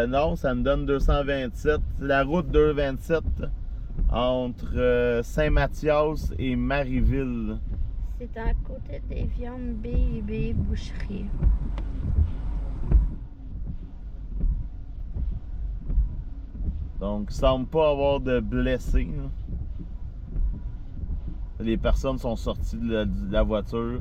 Non, ça me donne 227. La route 227 entre Saint-Mathias et Marieville. C'est à côté des viandes B&B Boucherie. Donc, il semble pas avoir de blessés. Là. Les personnes sont sorties de la voiture.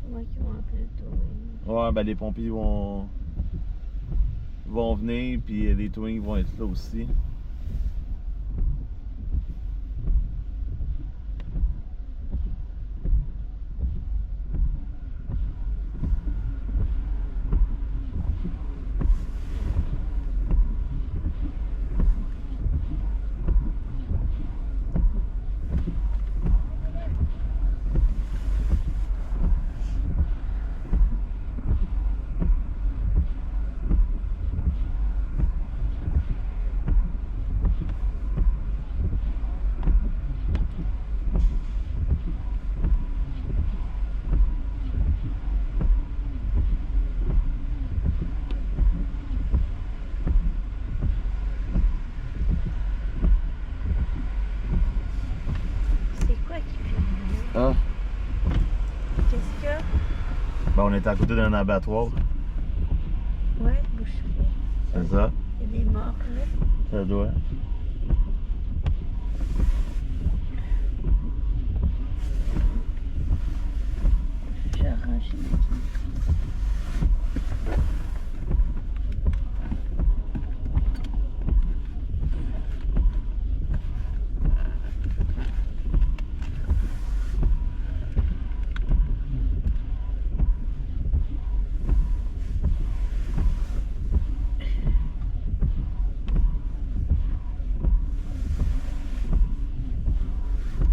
C'est moi qui vais appeler le touring. Ouais, ben les pompiers vont venir, puis les Twins vont être là aussi. C'est quoi qui fait Ah, Qu'est-ce qu'il y a? ben on est à côté d'un abattoir, Ouais, boucherie. c'est ça? Il y a des morts là. Ça doit. J'ai arraché ma clé.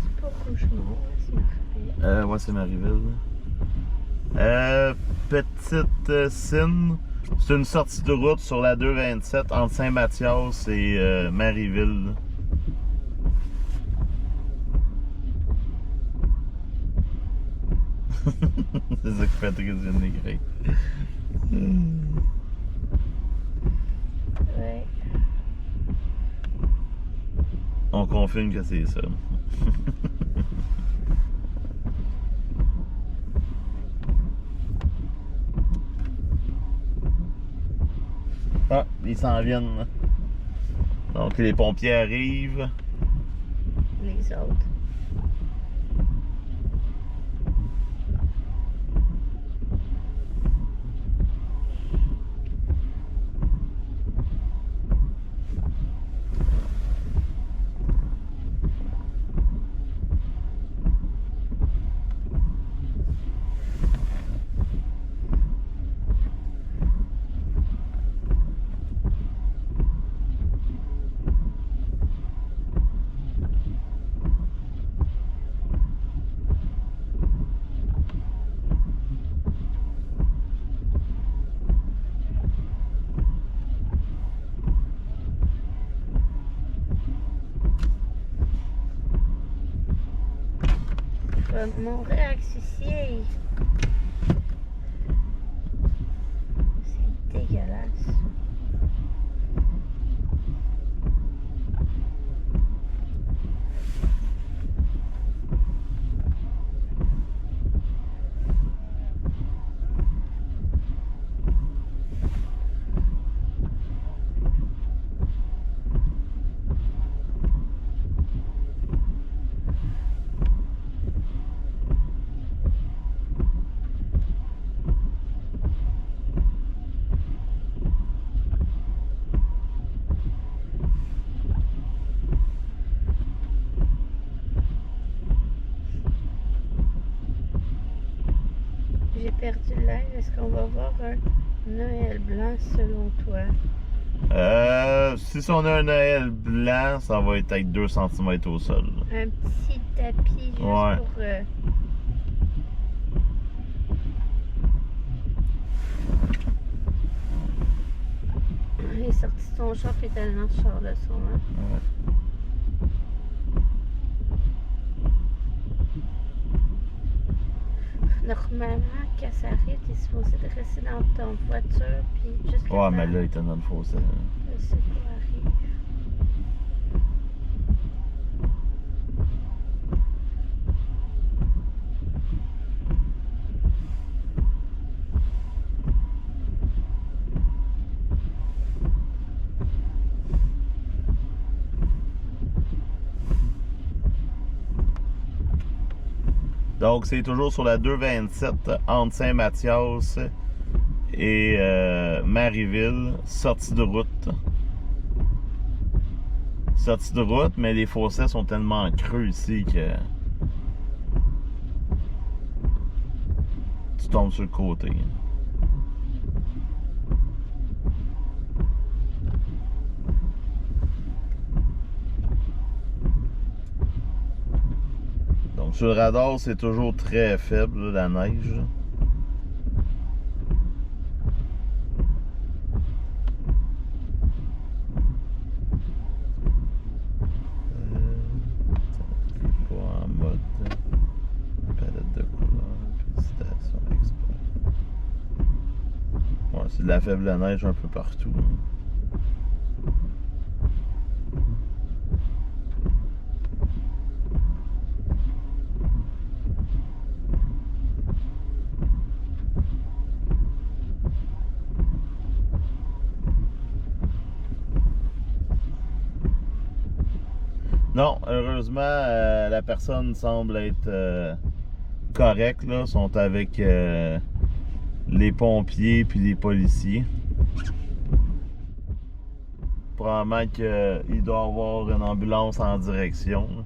C'est pas Rougemont, c'est Marfait. Ouais, c'est Marieville. Petite Cine, c'est une sortie de route sur la 227 entre Saint-Mathias et Marieville. C'est ça qui fait très dénigré. Ouais. On confirme que c'est ça. Ah, ils s'en viennent. Donc les pompiers arrivent. Les autres. Mon réaccessier. C'est dégueulasse. J'ai perdu l'œil. Est-ce qu'on va voir un Noël blanc selon toi? Si on a un Noël blanc, ça va être avec 2 cm au sol. Un petit tapis juste Ouais. pour... Il est sorti de son char et est allé dans ce char-là, sûrement. Ouais. Normalement, quand ça arrive, t'es supposé de rester dans ton voiture, puis juste... Ouais, mais là, il était dans le fossé. Je sais quoi arrive. Donc, c'est toujours sur la 227 entre Saint-Mathias et Marieville, sortie de route. Sortie de route, mais les fossés sont tellement creux ici que tu tombes sur le côté. Donc, sur le radar, c'est toujours très faible, la neige. Pas en mode palette de couleurs, félicitations, expert. Ouais, c'est de la faible neige un peu partout. Non, heureusement, la personne semble être correcte. Là. Ils sont avec les pompiers puis les policiers. Probablement qu'il doit y avoir une ambulance en direction. Là.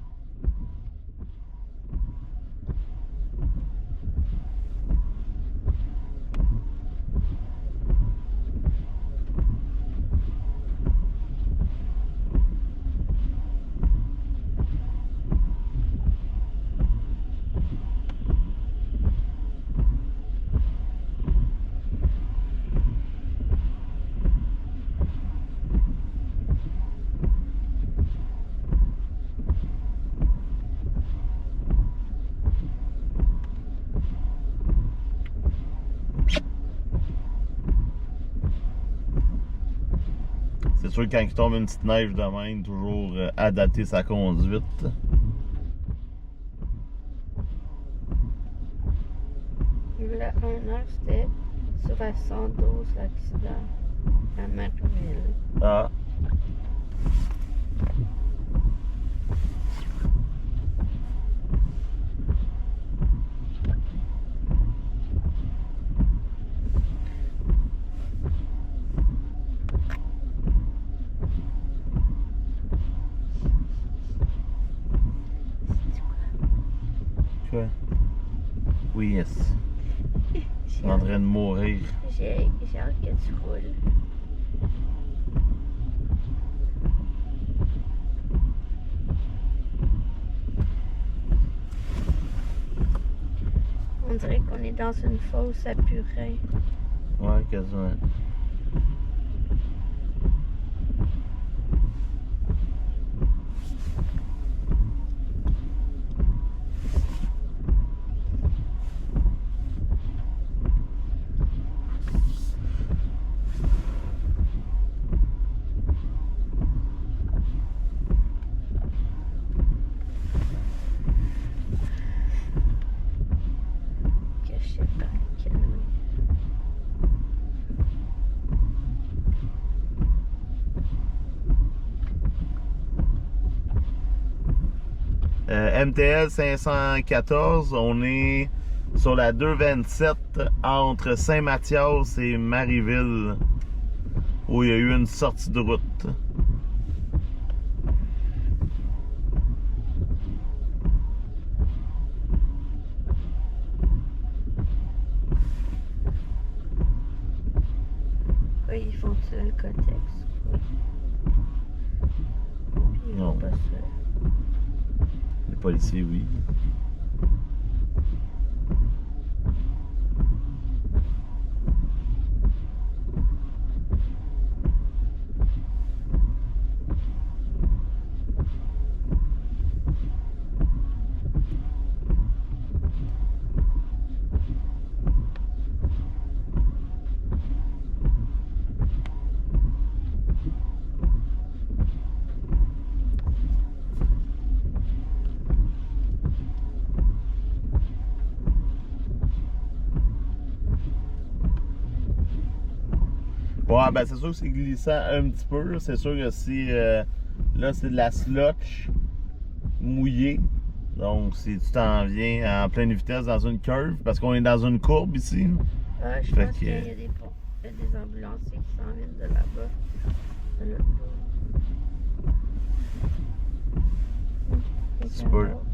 C'est sûr que quand il tombe une petite neige de même, toujours adapter sa conduite. Là, 1h, c'était sur la 112, l'accident à Marieville. Ah. Quoi? Oui, yes. Je suis en train de mourir. J'ai hâte que tu roules. On dirait qu'on est dans une fosse à purin. Ouais, quasiment. Que je sais pas quel nom. MTL 514, on est sur la 227 entre Saint-Mathias et Marieville, où il y a eu une sortie de route. Oui, ils font-tu le contexte? Ils Non. font pas ça. Les policiers, oui. Ouais, ben c'est sûr que c'est glissant un petit peu. C'est sûr que si là c'est de la slotch mouillée. Donc si tu t'en viens en pleine vitesse dans une curve, parce qu'on est dans une courbe ici. Ah, je Fait pense que- qu'il y a des ambulanciers qui s'en viennent de là-bas. De l'autre bord. C'est Quelqu'un pas- d'autre.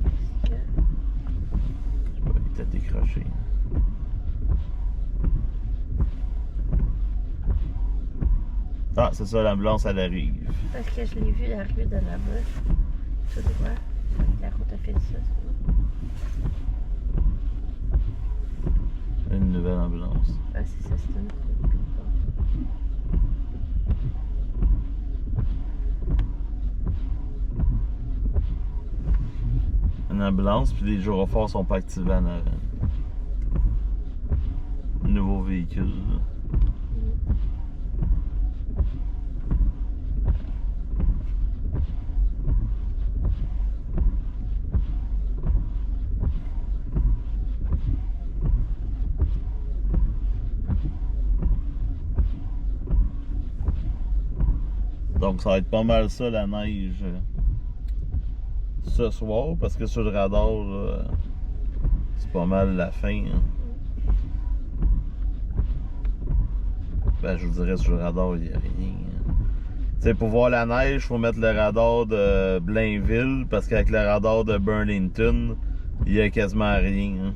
Est-ce que- Je sais pas, il était décroché. Ah, c'est ça, l'ambulance, elle arrive. Parce que je l'ai vu arriver de là-bas. Tout droit. La route a fait ça. Une nouvelle ambulance. Ah, c'est ça, c'est une route. Une ambulance, puis les gyrophares sont pas activés en avant. Nouveau véhicule. Donc ça va être pas mal ça la neige ce soir, parce que sur le radar, là, c'est pas mal la fin. Hein. Ben je vous dirais sur le radar, il n'y a rien. Hein. Tu sais, pour voir la neige, il faut mettre le radar de Blainville, parce qu'avec le radar de Burlington, il y a quasiment rien. Hein.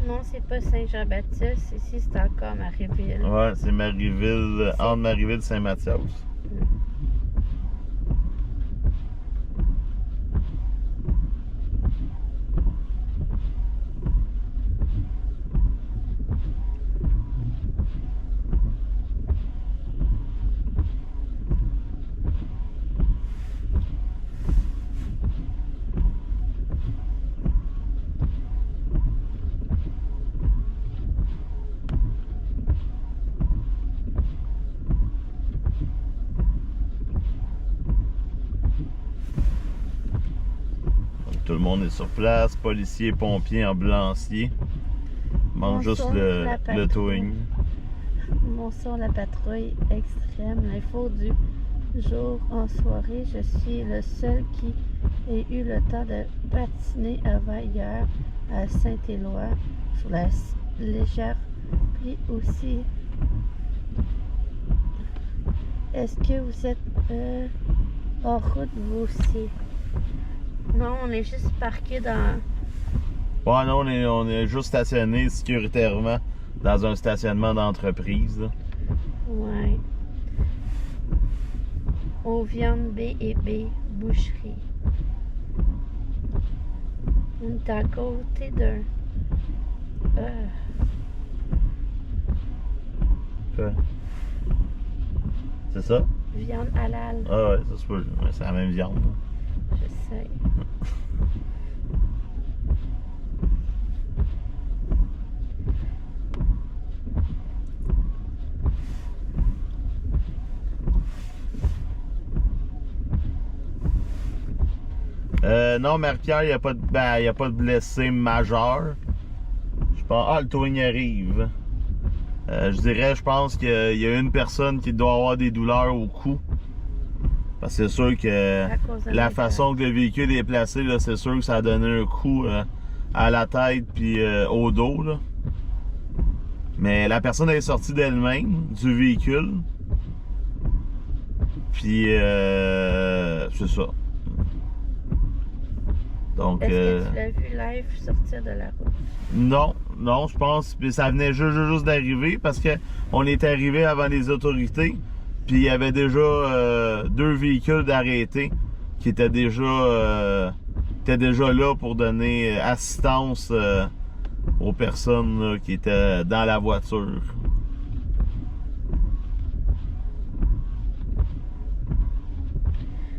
Non, c'est pas Saint-Jean-Baptiste. Ici, c'est encore Marieville. Ouais, c'est Marieville, entre Marieville et Saint-Mathias. Tout le monde est sur place, policiers, pompiers, ambulanciers. Manque juste Bonsoir, le patrouille. towing. Bonsoir, la patrouille extrême. L'info du jour en soirée. Je suis le seul qui ait eu le temps de patiner avant hier à Saint-Éloi sur la légère pluie aussi. Est-ce que vous êtes en route vous aussi? Non, on est juste parqué dans... Ouais, non, on est juste stationné sécuritairement dans un stationnement d'entreprise. Là. Ouais. Au viande B et B, boucherie. On est à côté d'un... C'est ça? Viande halal. Ah ouais, ça se peut. Ouais, c'est la même viande. Je sais. Non, Marie-Pierre, il n'y a pas de blessés majeurs. Je pense. Ah, le towing arrive. Je dirais, je pense qu'il y a une personne qui doit avoir des douleurs au cou. Parce que c'est sûr que la façon que le véhicule est placé, là, c'est sûr que ça a donné un coup à la tête puis au dos. Là. Mais la personne est sortie d'elle-même du véhicule. Puis c'est ça. Donc, est-ce que tu l'as vu live sortir de la route? Non, je pense que ça venait juste d'arriver parce que on est arrivé avant les autorités. Puis il y avait déjà 2 véhicules d'arrêtés qui étaient déjà là pour donner assistance aux personnes là, qui étaient dans la voiture.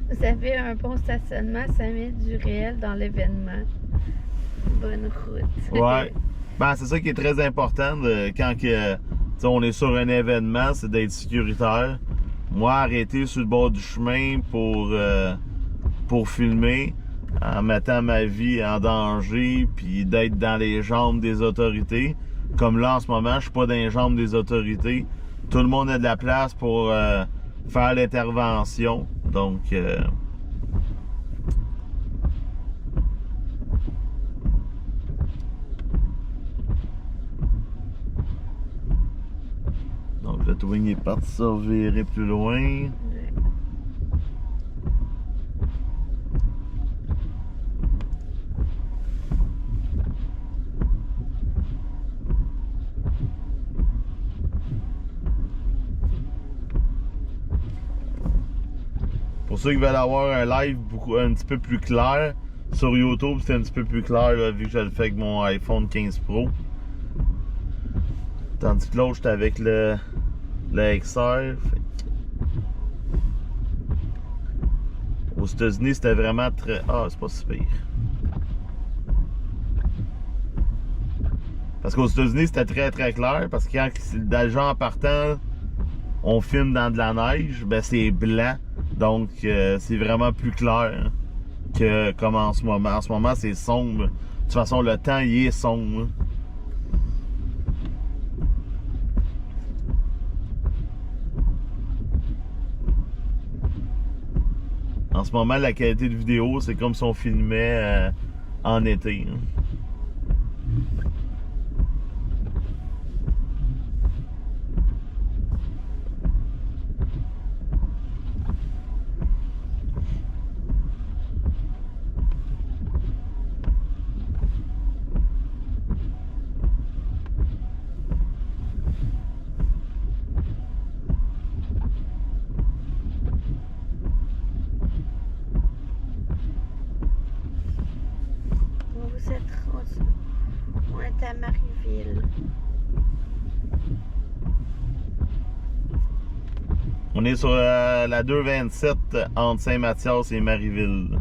Vous avez un bon stationnement, ça met du réel dans l'événement. Bonne route. Ouais. Ben, c'est ça qui est très important quand on est sur un événement, c'est d'être sécuritaire. Moi, arrêter sur le bord du chemin pour filmer en mettant ma vie en danger puis d'être dans les jambes des autorités. Comme là, en ce moment, je suis pas dans les jambes des autorités. Tout le monde a de la place pour faire l'intervention. Donc, le Twing est parti se revirer plus loin. Ouais. Pour ceux qui veulent avoir un live un petit peu plus clair, sur YouTube c'est un petit peu plus clair là, vu que je le fais avec mon iPhone 15 Pro. Tandis que l'autre j'étais avec le XR. Aux États-Unis c'était vraiment très... Ah, c'est pas si pire. Parce qu'aux États-Unis c'était très très clair parce que quand les gens en partant on filme dans de la neige, ben c'est blanc. Donc c'est vraiment plus clair que comme en ce moment. En ce moment c'est sombre. De toute façon le temps il est sombre. En ce moment la qualité de vidéo c'est comme si on filmait en été. Vous êtes rendu. On est à Marieville. On est sur la 227 entre Saint-Mathias et Marieville.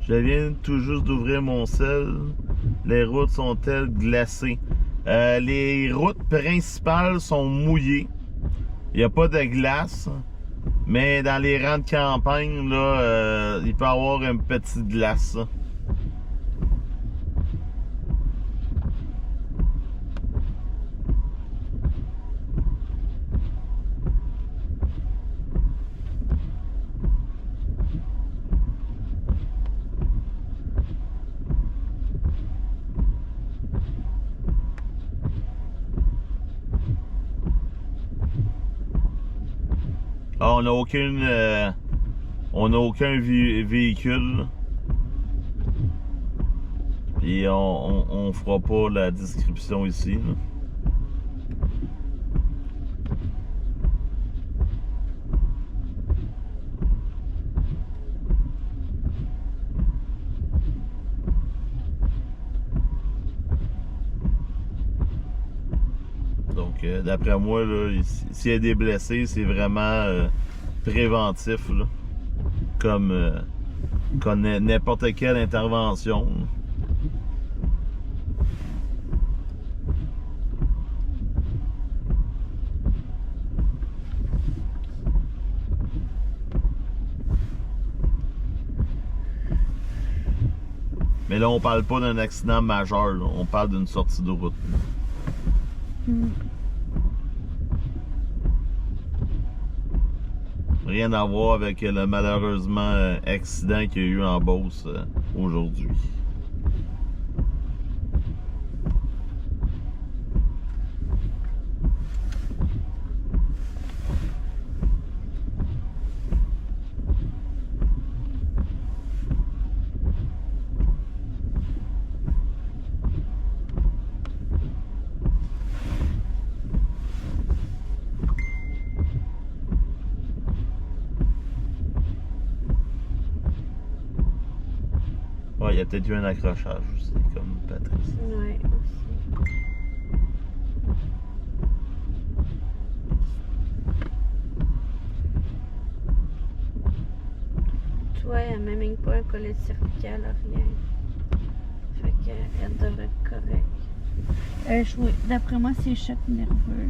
Je viens tout juste d'ouvrir mon sel. Les routes sont-elles glacées? Les routes principales sont mouillées. Il n'y a pas de glace. Mais dans les rangs de campagne, là, il peut y avoir une petite glace. Ah, on n'a aucun véhicule. Et on fera pas la description ici, là. Donc, d'après moi, là, s'il y a des blessés, c'est vraiment préventif, là, comme n'importe quelle intervention. Mais là, on parle pas d'un accident majeur, là. On parle d'une sortie de route. Rien à voir avec le malheureusement accident qu'il y a eu en Beauce aujourd'hui. Ouais, il y a peut-être eu un accrochage aussi, comme Patrice. Ouais, aussi. Tu vois, elle n'a même pas un collet cervical, rien. Fait qu'elle devrait être correcte. D'après moi, c'est choc nerveux.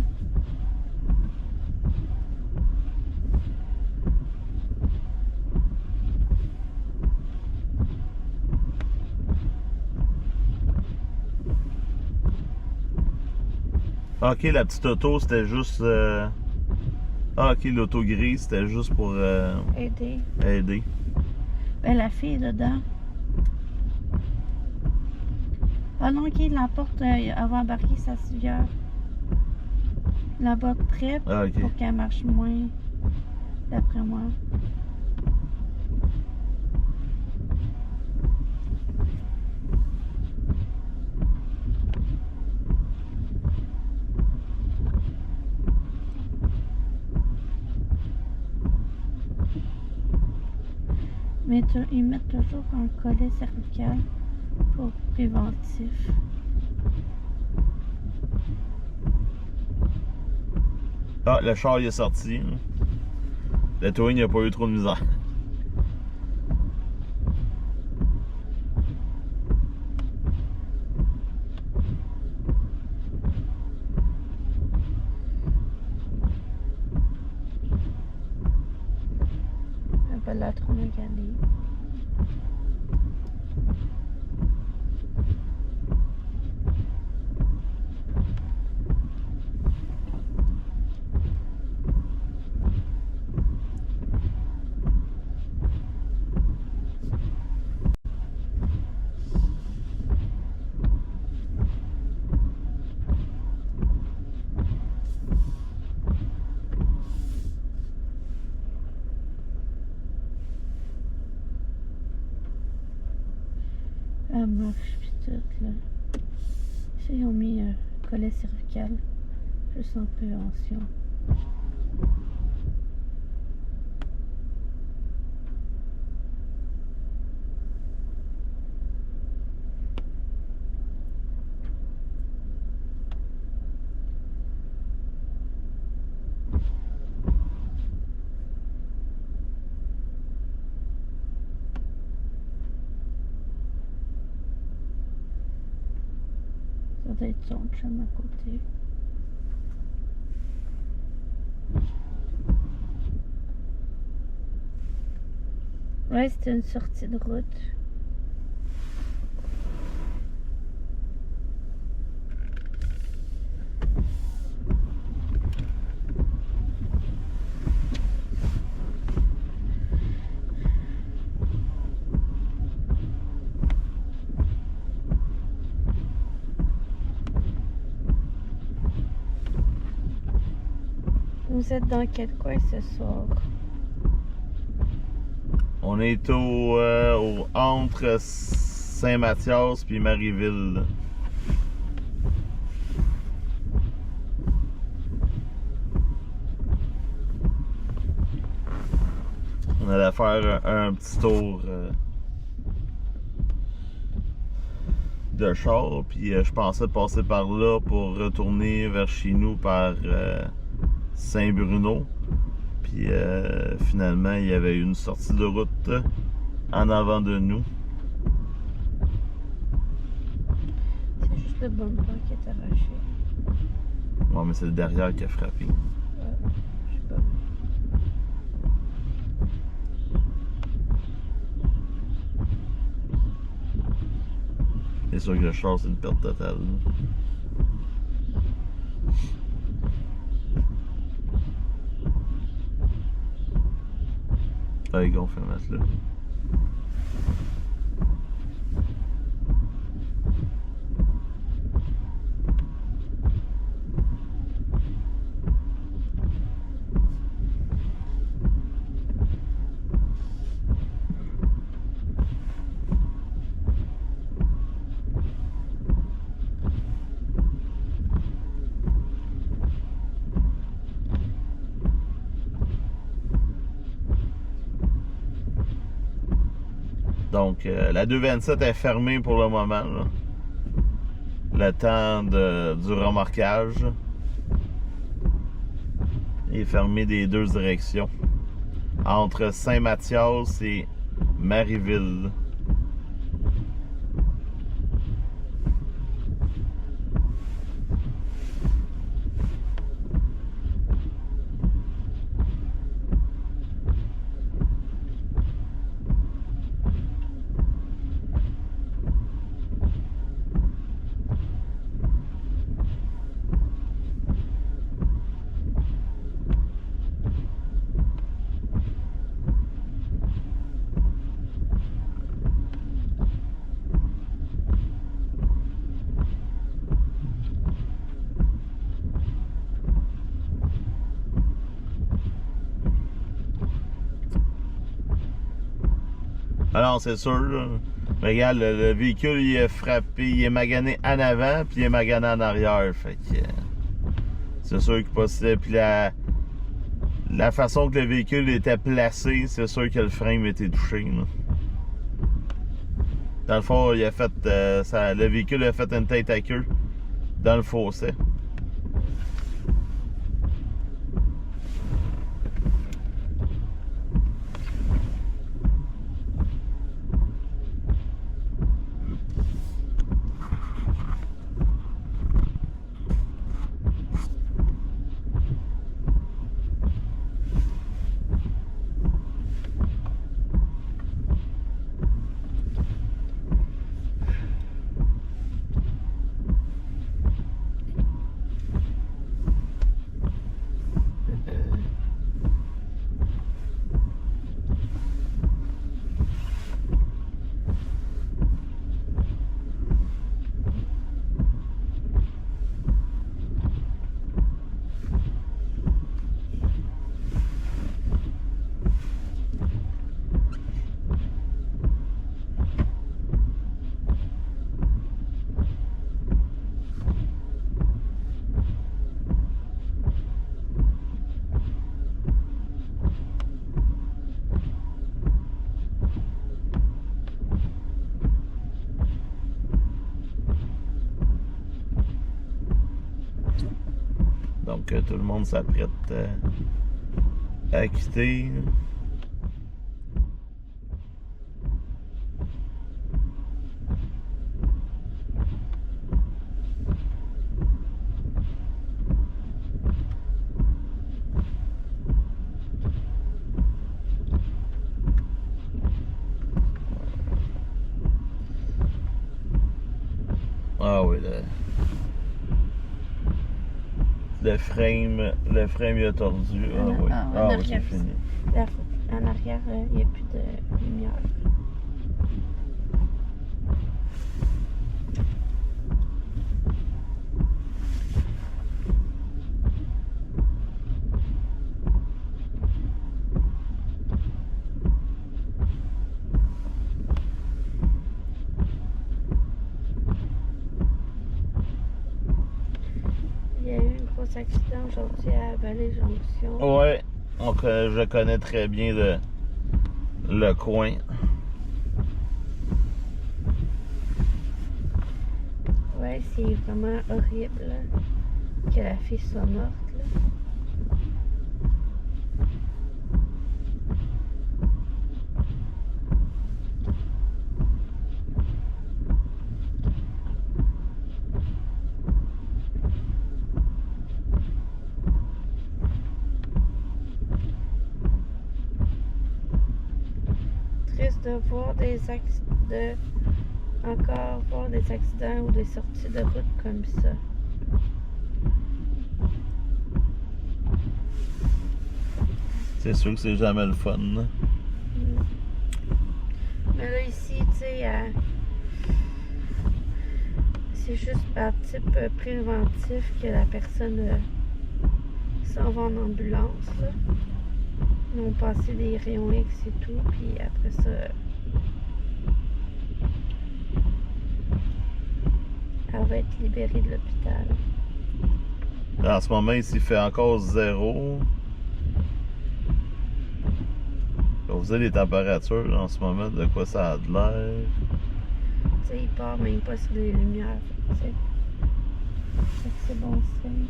Ok, la petite auto, c'était juste... Ah, ok, l'auto grise, c'était juste pour Aider. aider. Ben, la fille est dedans. Ah non, ok, la porte, elle va embarquer sa civière. La boîte prête Ah, ok. pour qu'elle marche moins, d'après moi. Mais ils mettent toujours un collet cervical pour préventif. Ah, le char il est sorti. Le towing, il n'a pas eu trop de misère. Elle va la trop maganer. Elle marche pis tout là. Ça, ils ont mis un collet cervical juste en prévention. Ça doit être son chum à côté. Ouais, c'était une sortie de route. Vous êtes dans quel coin ce soir? On est entre Saint-Mathias puis Marieville. On allait faire un petit tour de char, puis je pensais passer par là pour retourner vers chez nous par Saint-Bruno. Puis finalement, il y avait une sortie de route en avant de nous. C'est juste le bumper qui est arraché. Ouais, mais c'est le derrière qui a frappé. Je sais pas. C'est sûr que le char, c'est une perte totale. Allez, go, on fait mettre là. Donc, la 227 est fermée pour le moment, là. Le temps du remorquage est fermé des deux directions. Entre Saint-Mathias et Marieville. Alors, c'est sûr, là. Mais regarde, le véhicule, il est frappé, il est magané en avant, puis il est magané en arrière. Fait que c'est sûr qu'il passait. Puis la façon que le véhicule était placé, c'est sûr que le frein était touché, là. Dans le fond, il a fait, le véhicule a fait une tête à queue dans le fossé. Donc, tout le monde s'apprête à quitter. Ah oui, le frame il a tordu. Ah oui. Ah oui, c'est fini. En arrière, il n'y a plus de lumière. gros accident aujourd'hui à Vallée-Jonction. Ouais, donc je connais très bien le coin. Ouais, c'est vraiment horrible là, que la fille soit morte. Là. Triste de voir encore voir des accidents ou des sorties de route comme ça. C'est sûr que c'est jamais le fun. Là. Mais là, ici, tu sais, c'est juste par type préventif que la personne s'en va en ambulance. Là. Ils ont passé des rayons X et tout, puis après ça, elle va être libérée de l'hôpital. En ce moment, ici, il fait encore 0. Vous avez les températures en ce moment, de quoi ça a de l'air. Tu sais, il part même pas sur les lumières. Tu sais. C'est bon signe.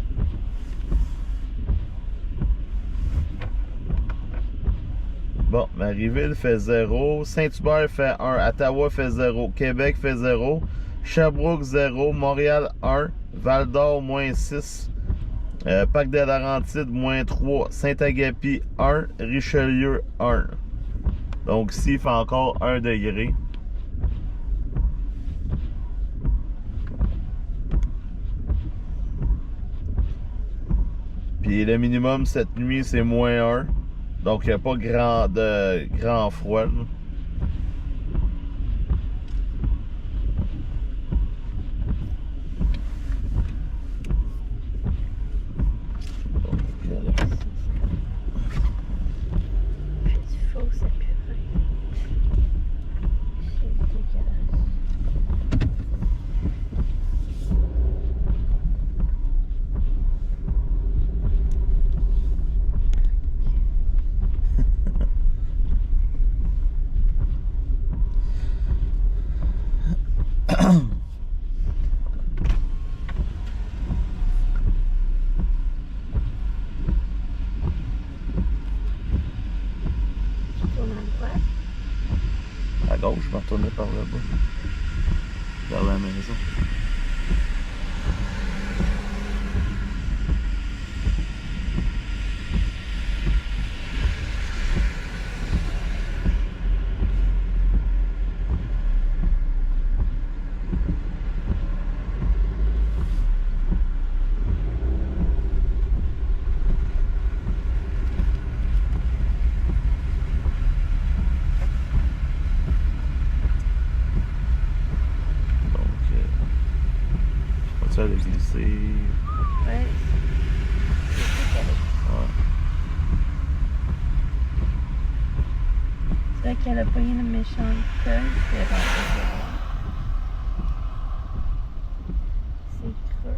Bon, Marieville fait 0, Saint-Hubert fait 1, Ottawa fait 0, Québec fait 0, Sherbrooke 0, Montréal 1, Val-d'Or moins 6, Parc des Laurentides moins 3, Saint-Agapi 1, Richelieu 1. Donc ici, il fait encore 1 degré. Puis le minimum cette nuit, c'est moins 1. Donc il n'y a pas grand froid. Là. À gauche, je vais retourner par là-bas. Vers la maison. Ça allait glisser. Ouais. C'est vrai qu'elle a pogné une méchante colle, puis elle est rentrée dedans. C'est creux.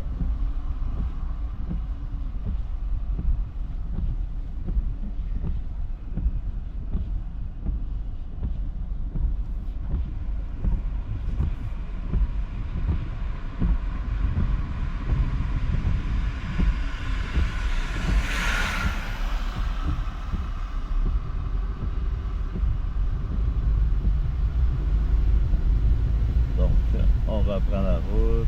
On reprend la route.